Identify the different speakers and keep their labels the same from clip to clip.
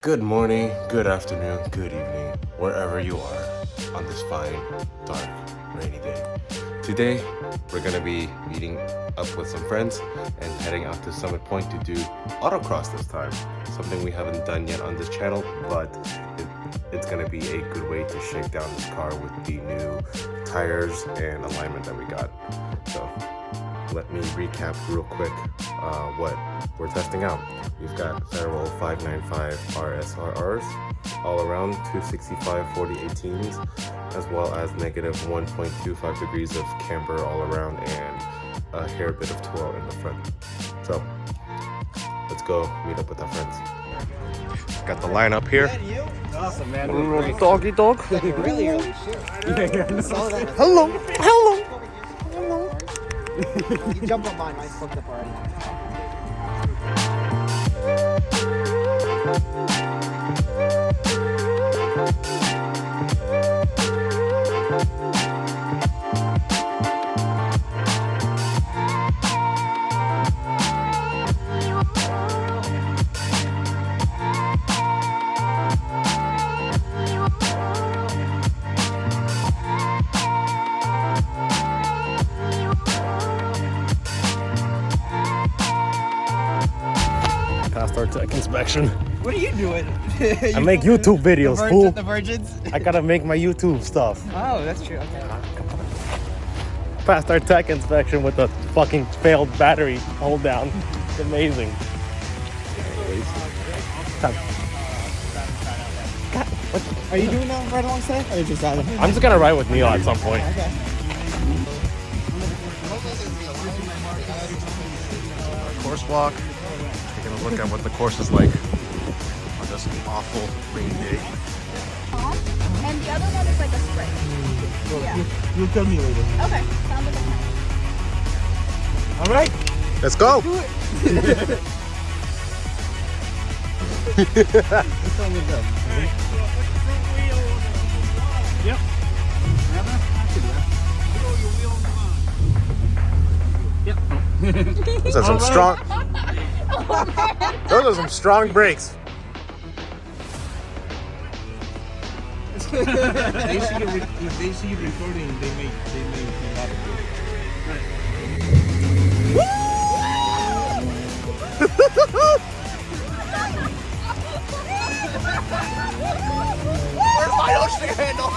Speaker 1: Good morning, good afternoon, good evening, wherever you are on this fine, dark, rainy day. Today, we're gonna be meeting up with some friends and heading out to Summit Point to do autocross this time. Something we haven't done yet on this channel, but it's gonna be a good way to shake down this car with the new tires and alignment that we got. So, let me recap real quick what we're testing out. We've got PRL 595 RSRRs, all around 265 4018s, as well as negative 1.25 degrees of camber all around and a hair bit of twirl in the front. So let's go meet up with our friends. Got the line up here.
Speaker 2: Awesome, man.
Speaker 1: Doggy dog.
Speaker 2: Really early shoot.
Speaker 1: Hello. Hello.
Speaker 2: You jumped on mine. I fucked up already.
Speaker 3: Passed our tech inspection.
Speaker 2: What are you doing?
Speaker 3: I make YouTube videos, fool.
Speaker 2: The virgins?
Speaker 3: I gotta make my YouTube stuff.
Speaker 2: Oh, that's true. Okay.
Speaker 3: Passed our tech inspection with a fucking failed battery hold down. It's amazing.
Speaker 2: Are you doing that right alongside? Or just out of
Speaker 3: I'm just gonna ride with Neil at some point.
Speaker 2: Okay.
Speaker 1: Course walk. Taking a look at what the course is like on this awful rainy day.
Speaker 4: And the other one is like a sprint. Yeah.
Speaker 2: You'll tell me later.
Speaker 4: Okay. Sounds like a plan.
Speaker 2: All right.
Speaker 1: Let's go!
Speaker 2: Just tell me to go. Yep.
Speaker 1: Those are some strong. Those are some strong brakes.
Speaker 5: If they see you recording, they may come out of
Speaker 1: Where's my ocean handle?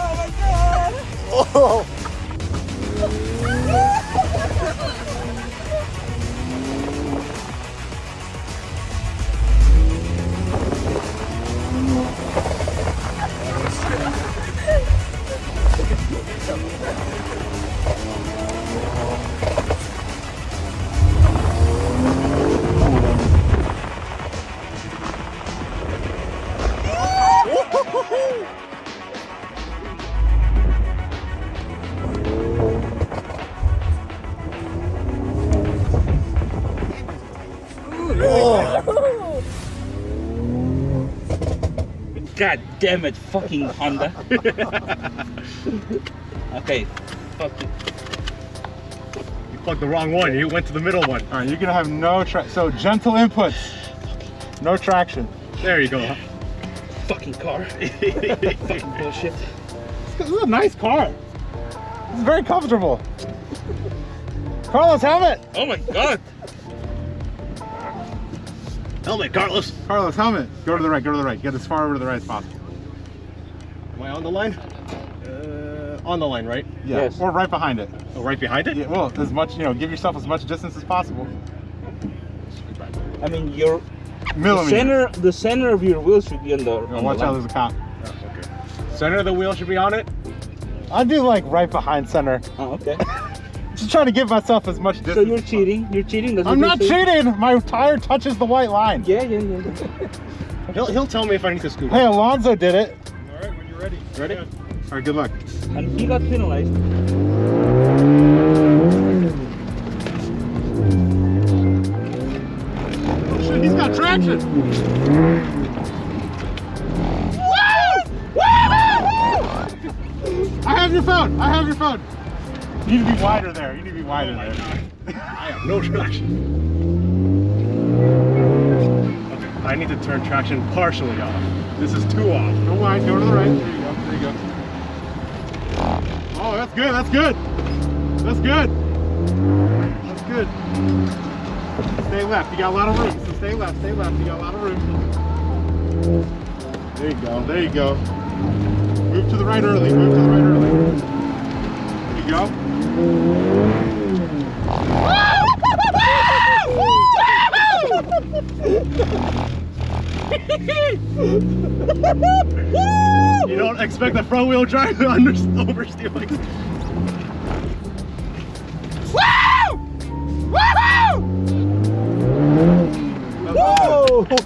Speaker 4: Oh my god!
Speaker 1: Oh.
Speaker 5: God damn it, fucking Honda. Okay, fuck you.
Speaker 3: You plugged the wrong one. You went to the middle one.
Speaker 6: All right, you're gonna have no so gentle inputs, no traction.
Speaker 3: There you go.
Speaker 5: Fucking car. Fucking bullshit.
Speaker 6: This is a nice car. This is very comfortable. Carlos, helmet.
Speaker 5: Oh my god. Helmet, Carlos.
Speaker 6: Carlos, helmet. Go to the right. Go to the right. Get as far over to the right as possible.
Speaker 3: Am I on the line? On the line, right?
Speaker 6: Yeah.
Speaker 5: Yes.
Speaker 6: Or right behind it.
Speaker 3: Oh, right behind it?
Speaker 6: Yeah, well, as much, give yourself as much distance as possible.
Speaker 5: I mean, your
Speaker 6: Millimeter.
Speaker 5: the center of your wheel should be on the.
Speaker 6: Now watch out, there's a cop.
Speaker 3: Oh, okay. Center of the wheel should be on it.
Speaker 6: I do like right behind center.
Speaker 5: Oh, okay.
Speaker 6: Just trying to give myself as much distance.
Speaker 5: So you're cheating. You're cheating. That's
Speaker 6: I'm
Speaker 5: what
Speaker 6: not
Speaker 5: you're saying?
Speaker 6: cheating. My tire touches the white line.
Speaker 5: Yeah.
Speaker 3: He'll tell me if I need to scoot.
Speaker 6: Hey, Alonso did it.
Speaker 5: All right, when you're ready.
Speaker 3: Ready?
Speaker 6: All right, good luck.
Speaker 5: And he got penalized.
Speaker 6: Oh shit, he's got traction. I have your phone. I have your phone. You need to be wider there. You need to be wider there.
Speaker 3: have no traction. Okay, I need to turn traction partially off. This is too off.
Speaker 6: Don't mind, go to the right. There you go, there you go. Oh, that's good, that's good. That's good. That's good. Stay left, you got a lot of room. So stay left, you got a lot of room. There you go, there you go. Move to the right early, move to the right early. There you go.
Speaker 3: You don't expect the front wheel drive to oversteer like this.
Speaker 2: Whoa!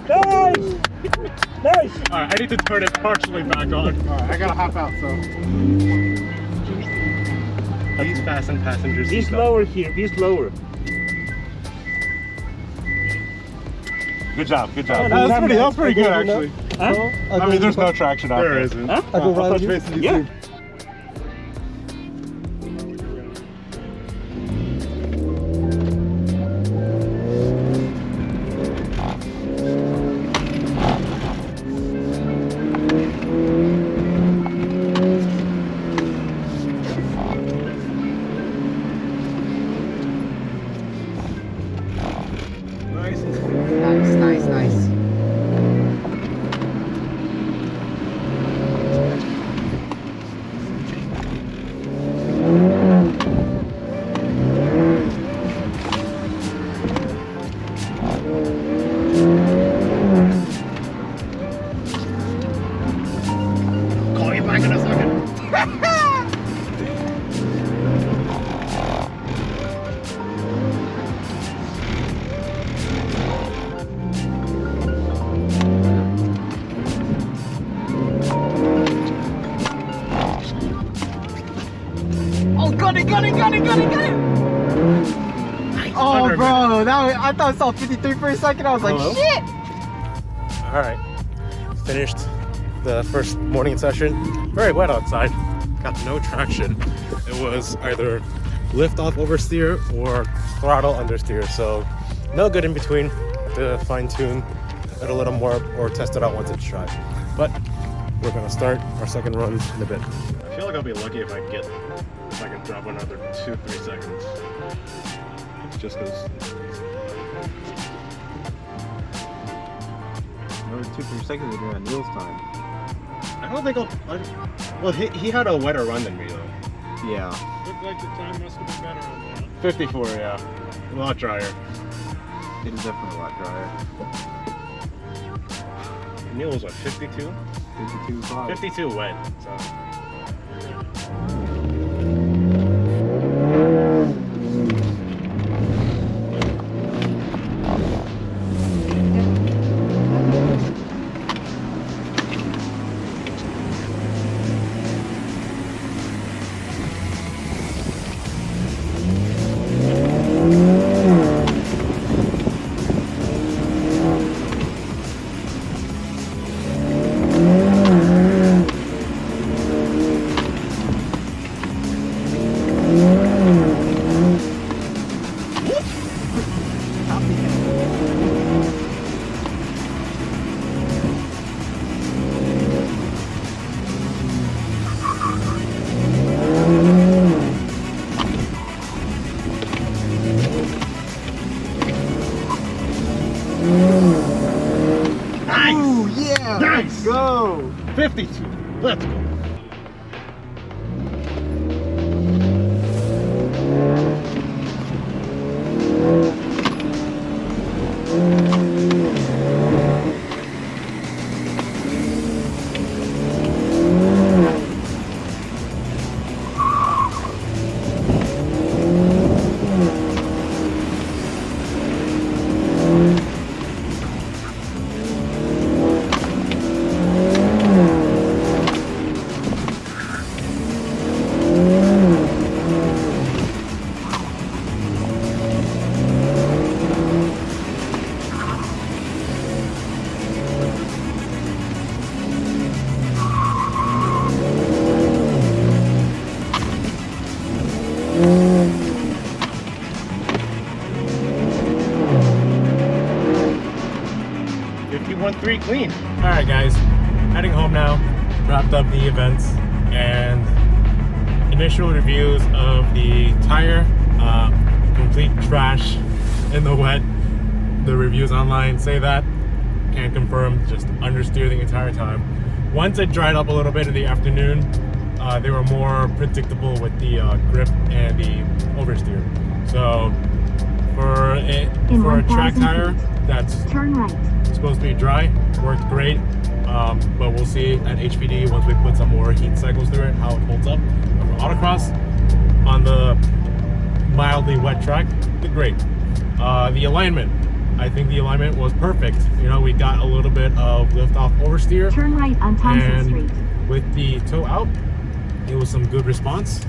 Speaker 2: Nice! Nice!
Speaker 3: Alright, I need to turn it partially back on.
Speaker 6: Alright, I gotta hop out, so.
Speaker 3: Please fasten passengers.
Speaker 5: He's lower here. He's lower.
Speaker 3: Good job, good job.
Speaker 6: That was pretty good, actually.
Speaker 5: Huh?
Speaker 6: I mean, there's no traction out
Speaker 3: There
Speaker 6: there.
Speaker 3: isn't.
Speaker 5: Huh?
Speaker 2: I go right
Speaker 6: I'll touch
Speaker 2: with you.
Speaker 6: base with you
Speaker 5: Yeah.
Speaker 6: soon.
Speaker 2: Nice, nice.
Speaker 3: Call you back in a second.
Speaker 2: Oh, got it! Oh, bro, I thought I saw 53 for a second. I was like,
Speaker 3: Hello?
Speaker 2: shit!
Speaker 3: Alright, finished the first morning session. Very wet outside, got no traction. It was either lift off oversteer or throttle understeer, so no good in between. To fine tune it a little more or test it out once it's dry. But we're gonna start our second run in a bit. I feel like I'll be lucky if I can drop another 2-3 seconds. Just because.
Speaker 2: Another 2-3 seconds during Neil's time.
Speaker 3: I don't think well, he had a wetter run than me though.
Speaker 2: Yeah.
Speaker 6: Looked like the time must have been better on that.
Speaker 3: 54, yeah. A lot drier.
Speaker 2: It is definitely a lot drier.
Speaker 3: Neil was what, 52?
Speaker 2: 52.5.
Speaker 3: 52 wet, so.
Speaker 2: Ooh, yeah!
Speaker 3: Nice!
Speaker 2: Let's go!
Speaker 3: 52, let's go.
Speaker 6: 1.3 clean.
Speaker 3: All right, guys, heading home now. Wrapped up the events and initial reviews of the tire. Complete trash in the wet. The reviews online say that. Can't confirm, just understeer the entire time. Once it dried up a little bit in the afternoon, they were more predictable with the grip and the oversteer. So for a track tire that's supposed to be dry, worked great. But we'll see at HPD once we put some more heat cycles through it how it holds up. But for autocross on the mildly wet track, did great. The alignment, I think the alignment was perfect. You know, we got a little bit of lift off oversteer.
Speaker 7: Turn right on Thompson Street.
Speaker 3: With the toe out, it was some good response.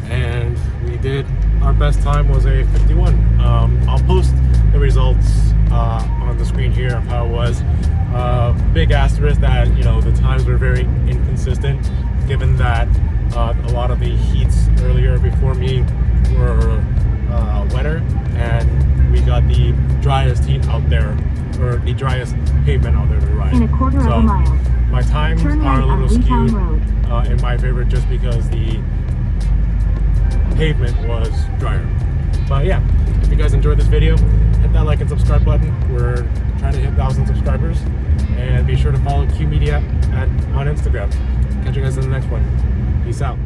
Speaker 3: And we did, our best time was a 51. I'll post the results on the screen here of how it was. Big asterisk that, you know, the times were very inconsistent, given that a lot of the heats earlier before me were wetter, and we got the driest heat out there, or the driest pavement out there to ride.
Speaker 7: In a quarter of a mile.
Speaker 3: My times
Speaker 7: Turn
Speaker 3: are
Speaker 7: right
Speaker 3: a little
Speaker 7: on
Speaker 3: skewed
Speaker 7: Road.
Speaker 3: in my favor just because the pavement was drier. But yeah, if you guys enjoyed this video, hit that like and subscribe button. We're trying to hit 1,000 subscribers. And be sure to follow Q Media on Instagram. Catch you guys in the next one. Peace out.